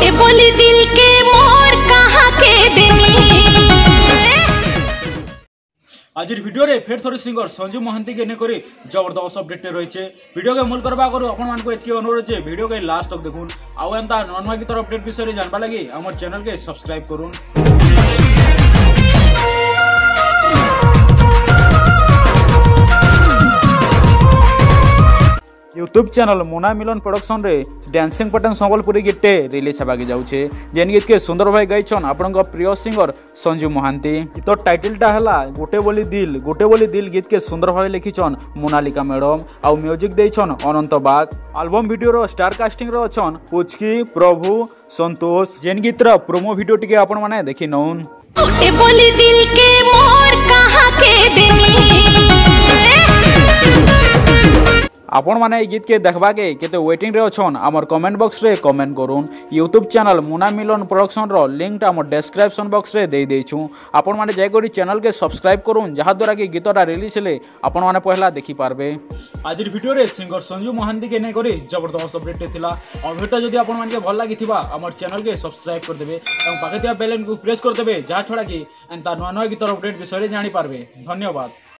टूटे बोली दिल के मोर कहाँ के देनी। आज भिडियो रे फेर थोड़ी सिंगर संजू महांती के नेकरी जबरदस्त अपडेट रही वीडियो के मूल करबा करू आपण मान को एतकी अनुरोध जे वीडियो के लास्ट तक देखुन आउ एंता नॉन मागी तर अपडेट विषय जानबा लगी हमर चैनल के सब्सक्राइब करूँ। यूट्यूब चैनल मुना मिलन प्रोडक्शन रे डांसिंग पटन संबलपुरी गीते रिलीज हेबाके जाउछे जेन गीत के सुंदर भाई गाइछन आपनक प्रिय सिंगर संजू महांती। गीत टाइटल टा हला गोटे बोली दिल गीत के सुंदर भाई लिखिछन मोनालिका मैडम आउ म्यूजिक देइछन अनंत बाग। एल्बम वीडियो रो स्टार कास्टिंग रो अछन पुचकी प्रभु संतोष जेन गीत रो प्रोमो वीडियो टिके आपण माने देखि नउन। टूटे बोली दिल के मोर कहाँ के देनी। आपण माने ए गीत के देखबा के केते वेटिंग रे अछन हमर कमेंट बॉक्स रे कमेंट करूँ। यूट्यूब चैनल मुना मिलन प्रोडक्शन रो लिंक हमर डिस्क्रिप्शन बॉक्स रे दे देछु आपण माने जाय करी चैनल के सब्सक्राइब करूँ जहा द्वारा कि गीतटा रिलीज हेले आपण माने पहला देखि पारबे। आज वीडियो रे सिंगर संजू महांती के नै करी जबरदस्त अपडेट थिला अपडेट जदी आपण माने के भल लागिथिबा हमर चैनल के सब्सक्राइब कर देबे एवं पाखे बेल आइकन को प्रेस कर देबे जहा छोड़ा कि एंता नवा नवा गीतर अपडेट विषय रे जानि पारबे। धन्यवाद।